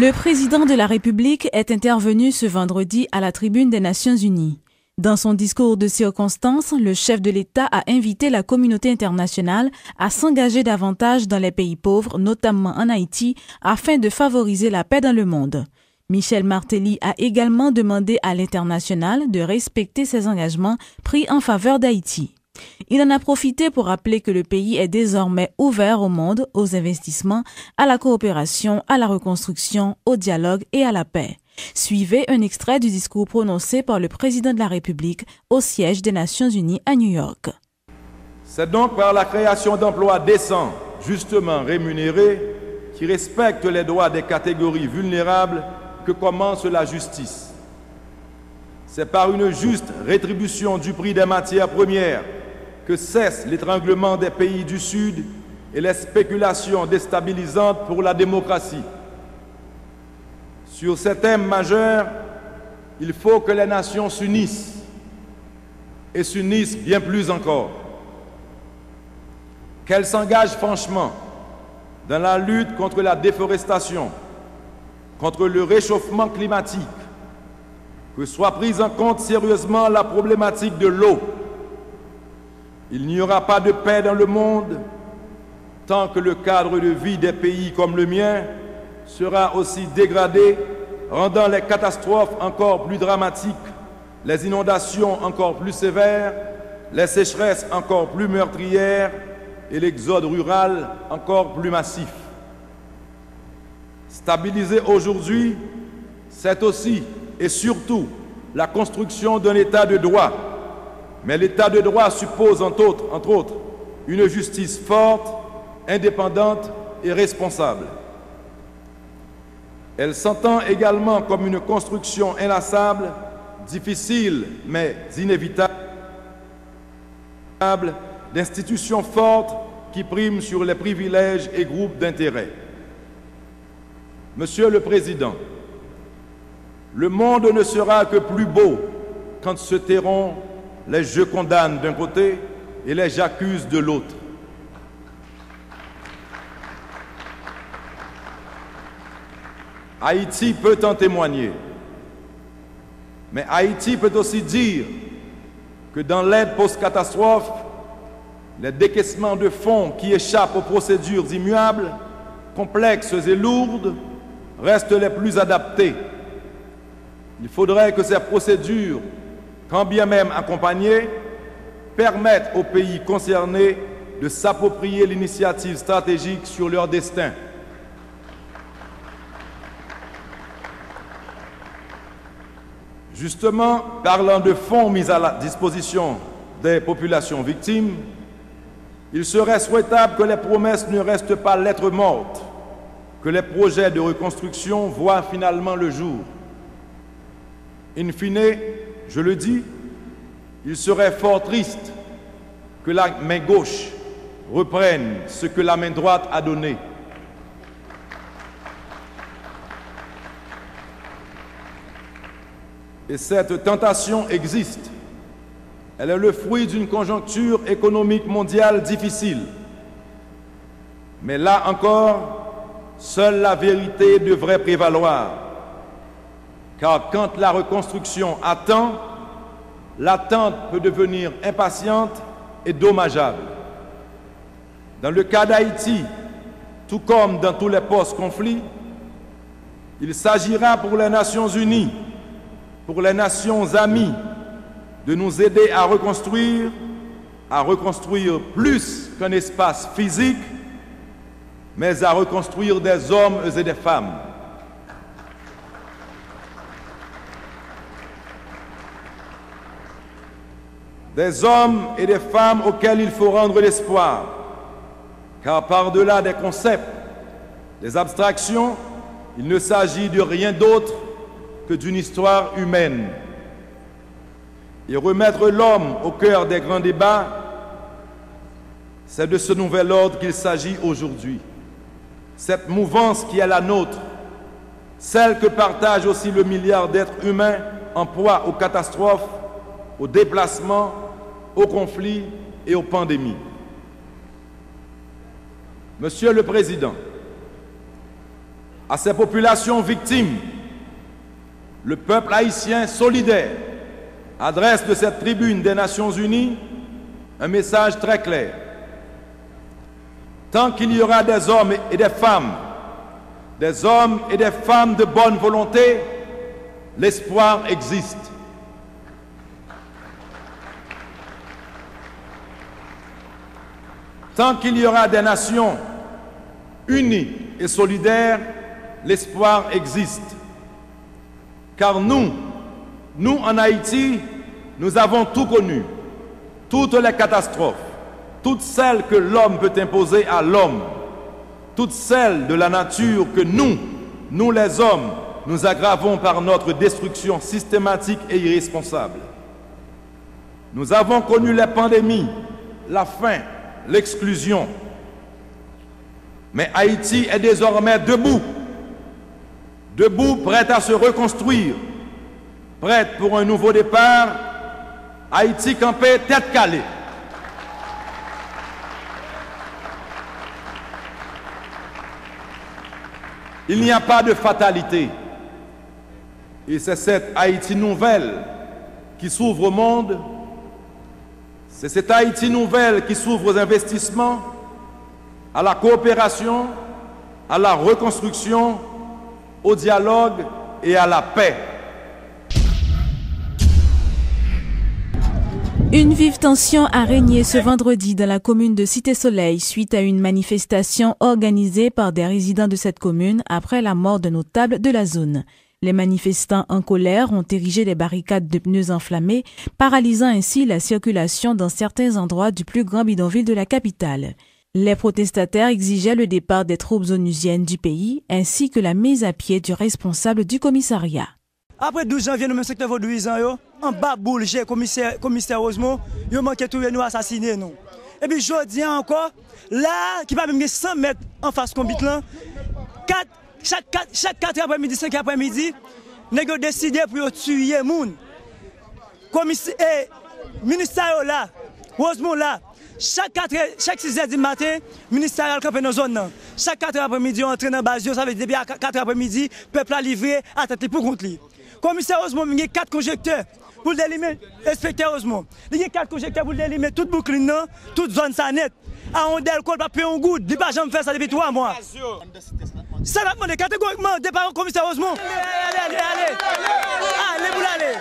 Le président de la République est intervenu ce vendredi à la tribune des Nations Unies. Dans son discours de circonstance, le chef de l'État a invité la communauté internationale à s'engager davantage dans les pays pauvres, notamment en Haïti, afin de favoriser la paix dans le monde. Michel Martelly a également demandé à l'international de respecter ses engagements pris en faveur d'Haïti. Il en a profité pour rappeler que le pays est désormais ouvert au monde, aux investissements, à la coopération, à la reconstruction, au dialogue et à la paix. Suivez un extrait du discours prononcé par le président de la République au siège des Nations Unies à New York. C'est donc par la création d'emplois décents, justement rémunérés, qui respectent les droits des catégories vulnérables que commence la justice. C'est par une juste rétribution du prix des matières premières que cesse l'étranglement des pays du Sud et les spéculations déstabilisantes pour la démocratie. Sur ces thèmes majeurs, il faut que les nations s'unissent et s'unissent bien plus encore. Qu'elles s'engagent franchement dans la lutte contre la déforestation, contre le réchauffement climatique, que soit prise en compte sérieusement la problématique de l'eau. Il n'y aura pas de paix dans le monde tant que le cadre de vie des pays comme le mien sera aussi dégradé, rendant les catastrophes encore plus dramatiques, les inondations encore plus sévères, les sécheresses encore plus meurtrières et l'exode rural encore plus massif. Stabiliser aujourd'hui, c'est aussi et surtout la construction d'un État de droit. Mais l'État de droit suppose, entre autres, une justice forte, indépendante et responsable. Elle s'entend également comme une construction inlassable, difficile mais inévitable, d'institutions fortes qui priment sur les privilèges et groupes d'intérêt. Monsieur le Président, le monde ne sera que plus beau quand se tairont les « je condamne » d'un côté et les « j'accuse » de l'autre. Haïti peut en témoigner. Mais Haïti peut aussi dire que dans l'aide post-catastrophe, les décaissements de fonds qui échappent aux procédures immuables, complexes et lourdes, restent les plus adaptés. Il faudrait que ces procédures, quand bien même accompagnées, permettent aux pays concernés de s'approprier l'initiative stratégique sur leur destin. Justement, parlant de fonds mis à la disposition des populations victimes, il serait souhaitable que les promesses ne restent pas lettres mortes, que les projets de reconstruction voient finalement le jour. In fine, je le dis, il serait fort triste que la main gauche reprenne ce que la main droite a donné. Et cette tentation existe. Elle est le fruit d'une conjoncture économique mondiale difficile. Mais là encore, seule la vérité devrait prévaloir. Car quand la reconstruction attend, l'attente peut devenir impatiente et dommageable. Dans le cas d'Haïti, tout comme dans tous les post-conflits, il s'agira pour les Nations Unies, pour les nations amies, de nous aider à reconstruire plus qu'un espace physique, mais à reconstruire des hommes et des femmes. Des hommes et des femmes auxquels il faut rendre l'espoir, car par-delà des concepts, des abstractions, il ne s'agit de rien d'autre que d'une histoire humaine. Et remettre l'homme au cœur des grands débats, c'est de ce nouvel ordre qu'il s'agit aujourd'hui. Cette mouvance qui est la nôtre, celle que partage aussi le milliard d'êtres humains en proie aux catastrophes, aux déplacements, aux conflits et aux pandémies. Monsieur le Président, À ces populations victimes, le peuple haïtien solidaire adresse de cette tribune des Nations Unies un message très clair. Tant qu'il y aura des hommes et des femmes de bonne volonté, l'espoir existe. Tant qu'il y aura des nations unies et solidaires, l'espoir existe. Car nous en Haïti, nous avons tout connu, toutes les catastrophes, toutes celles que l'homme peut imposer à l'homme, toutes celles de la nature que nous les hommes, nous aggravons par notre destruction systématique et irresponsable. Nous avons connu les pandémies, la faim, l'exclusion. Mais Haïti est désormais debout, prête à se reconstruire, prête pour un nouveau départ. Haïti campé, tête calée. Il n'y a pas de fatalité. Et c'est cette Haïti nouvelle qui s'ouvre au monde. C'est cette Haïti nouvelle qui s'ouvre aux investissements, à la coopération, à la reconstruction, au dialogue et à la paix. Une vive tension a régné ce vendredi dans la commune de Cité-Soleil suite à une manifestation organisée par des résidents de cette commune après la mort d'un notable de la zone. Les manifestants en colère ont érigé des barricades de pneus enflammés, paralysant ainsi la circulation dans certains endroits du plus grand bidonville de la capitale. Les protestataires exigeaient le départ des troupes onusiennes du pays ainsi que la mise à pied du responsable du commissariat. Après 12 janvier, nous même secteur vaudouisant, en bas boule, j'ai commissaire Osmo, ils manqué tout nous assassiner nous. Et puis je dis encore, là, qui va même 100 mètres en face combat là, chaque 4 après-midi, 5 après-midi, nous avons décidé pour tuer les gens. Commissaire, ministère là, Osmo là, chaque 6 heures du matin, le ministère a campé dans la zone. Chaque 4 après-midi, on entre dans la base, ça veut dire depuis 4 après-midi, le peuple a livré à tête pour contre lui. Commissaire Osmo, il y a 4 conjecteurs pour l'éliminer. Inspecteur Osmo, il y a 4 conjecteurs pour l'éliminer toute Brooklyn, toute zone sanette. À on del pas payer un goût, il ne peut pas faire ça depuis 3 mois. Ça va demander catégoriquement départ au commissaire Osmo. Allez, pour aller.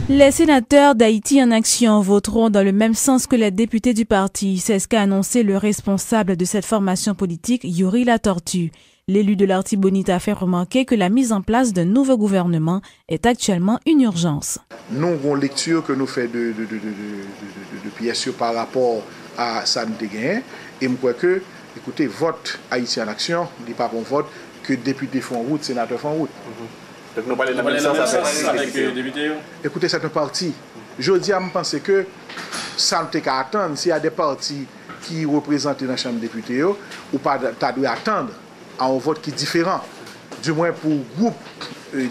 Les sénateurs d'Haïti en action voteront dans le même sens que les députés du parti. C'est ce qu'a annoncé le responsable de cette formation politique, Yuri Latortue. L'élu de l'Artibonite a fait remarquer que la mise en place d'un nouveau gouvernement est actuellement une urgence. Nous avons une lecture que nous faisons de pièces par rapport à ça nous gagné. Et je crois que, écoutez, vote Haïti en action, il n'est pas un vote que députés font route, sénateurs font route. Donc nous parlons de la même sens avec les députés. Écoutez, c'est un parti. Je dis à me penser que ça ne peut qu'à attendre. S'il y a des partis qui représentent dans la Chambre des députés, ou pas, tu dois attendre à un vote qui est différent. Du moins pour groupe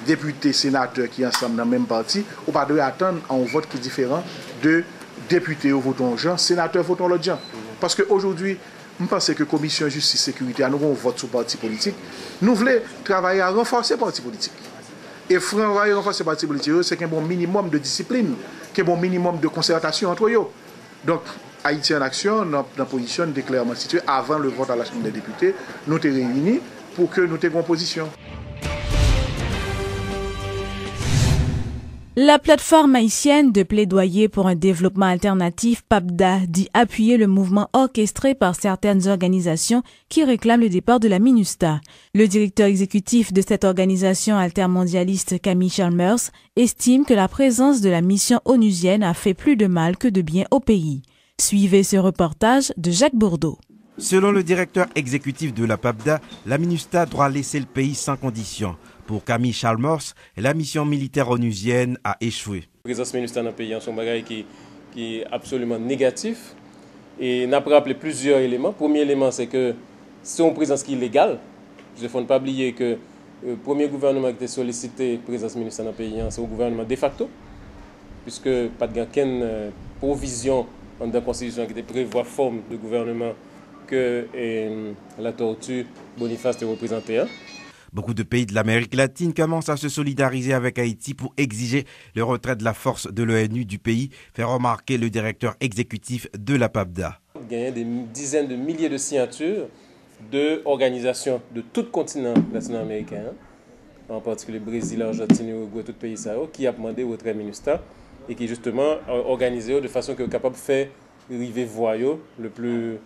députés, sénateurs qui sont ensemble dans le même parti, ou pas doit attendre à un vote qui est différent de députés votons gens, sénateurs votons l'autre gens. Parce qu'aujourd'hui, je pense que la Commission Justice et Sécurité, nous avons un vote sur le parti politique. Nous voulons travailler à renforcer le parti politique. Et renforcer le parti politique, c'est qu'il y a un bon minimum de discipline, qu'il y a un bon minimum de concertation entre eux. Donc, Haïti en action, dans position clairement située avant le vote à la Chambre des députés, nous sommes réunis pour que nous ayons une position. La plateforme haïtienne de plaidoyer pour un développement alternatif, PAPDA, dit appuyer le mouvement orchestré par certaines organisations qui réclament le départ de la MINUSTAH. Le directeur exécutif de cette organisation altermondialiste, Camille Chalmers, estime que la présence de la mission onusienne a fait plus de mal que de bien au pays. Suivez ce reportage de Jacques Bourdeau. Selon le directeur exécutif de la PAPDA, la MINUSTAH doit laisser le pays sans condition. Pour Camille Chalmers, la mission militaire onusienne a échoué. La présence MINUSTAH dans le pays est un bagage qui est absolument négatif. Et on a rappelé plusieurs éléments. Premier élément, c'est que c'est une présence qui est illégale. Il ne faut pas oublier que le premier gouvernement qui a sollicité la présence MINUSTAH dans le pays, c'est un gouvernement de facto, puisque pas de provision dans la Constitution qui prévoit forme de gouvernement que la tortue Boniface était représentée. Beaucoup de pays de l'Amérique latine commencent à se solidariser avec Haïti pour exiger le retrait de la force de l'ONU du pays, fait remarquer le directeur exécutif de la PAPDA. Il y a des dizaines de milliers de signatures d'organisations de tout le continent latino-américain, en particulier Brésil, Argentine, Uruguay, tout pays ça, qui a demandé au retrait MINUSTAH et qui justement organisé de façon que capable de faire arriver voyou de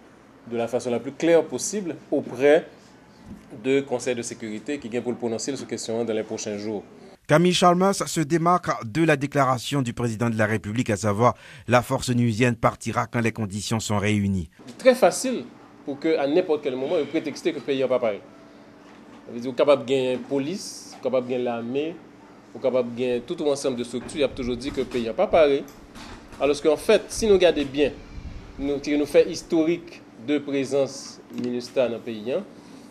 la façon la plus claire possible auprès de Conseil de sécurité qui vient pour le prononcer sur cette question dans les prochains jours. Camille Chalmers se démarque de la déclaration du président de la République, à savoir la force onusienne partira quand les conditions sont réunies. Très facile pour qu'à n'importe quel moment, il prétexter que le pays n'est pas pareil. Vous êtes capable de gagner la police, capable de gagner l'armée, capable de gagner tout un ensemble de structures. Il a toujours dit que le pays n'est pas pareil. Alors qu'en fait, si nous regardons bien, nous fait historique de présence MINUSTAH dans le pays,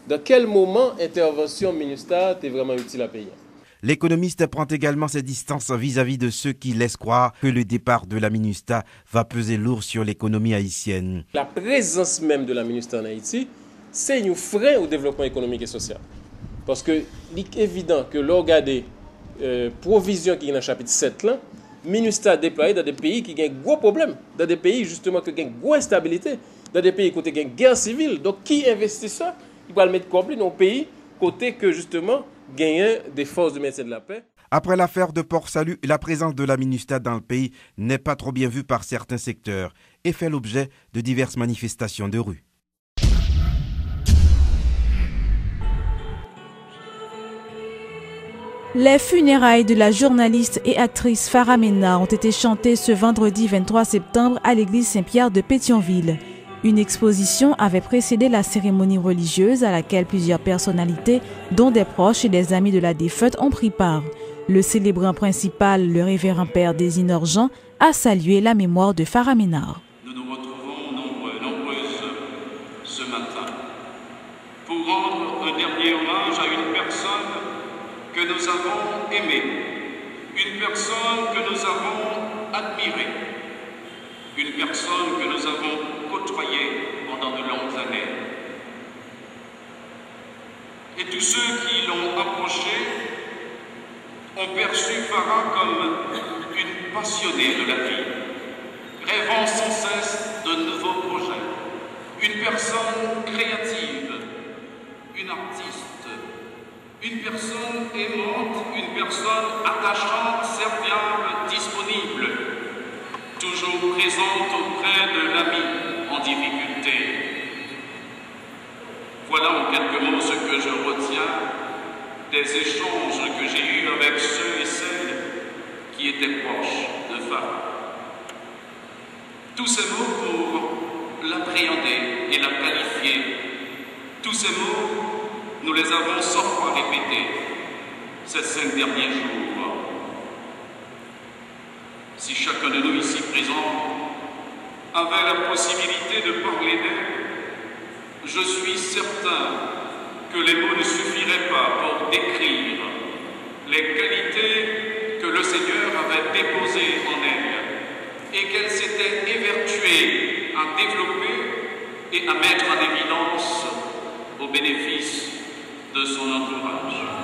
dans quel moment intervention MINUSTAH est vraiment utile à pays? L'économiste prend également ses distances vis-à-vis de ceux qui laissent croire que le départ de la MINUSTAH va peser lourd sur l'économie haïtienne. La présence même de la MINUSTAH en Haïti, c'est un frein au développement économique et social. Parce que il est évident que l'organe provision qui est dans le chapitre 7, là, MINUSTAH déployé dans des pays qui ont gros problèmes, dans des pays justement qui ont une grosse instabilité, dans des pays qui ont une guerre civile. Donc qui investit ça? Il va le mettre complet dans un pays côté que justement gagne des forces de maintien de la paix. Après l'affaire de Port-Salut, la présence de la MINUSTAH dans le pays n'est pas trop bien vue par certains secteurs et fait l'objet de diverses manifestations de rue. Les funérailles de la journaliste et actrice Farah Mena ont été chantées ce vendredi 23 septembre à l'église Saint-Pierre de Pétionville. Une exposition avait précédé la cérémonie religieuse à laquelle plusieurs personnalités, dont des proches et des amis de la défunte, ont pris part. Le célébrant principal, le révérend père Désinor Jean, a salué la mémoire de Farah Mena. Nous nous retrouvons nombreuses ce matin pour rendre un dernier hommage à une personne que nous avons aimée, une personne que nous avons admirée, une personne que nous avons côtoyée pendant de longues années. Et tous ceux qui l'ont approchée ont perçu Farah comme une passionnée de la vie, rêvant sans cesse de nouveaux projets, une personne créative, une artiste, une personne aimante, une personne attachante, serviable, disponible, toujours présente auprès de l'ami en difficulté. Voilà en quelques mots ce que je retiens des échanges que j'ai eus avec ceux et celles qui étaient proches de Farah. Tous ces mots pour l'appréhender et la qualifier, tous ces mots, nous les avons 100 fois répétés ces 5 derniers jours. Si chacun de nous ici présent avait la possibilité de parler d'elle, je suis certain que les mots ne suffiraient pas pour décrire les qualités que le Seigneur avait déposées en elle et qu'elle s'était évertuée à développer et à mettre en évidence au bénéfice de son entourage.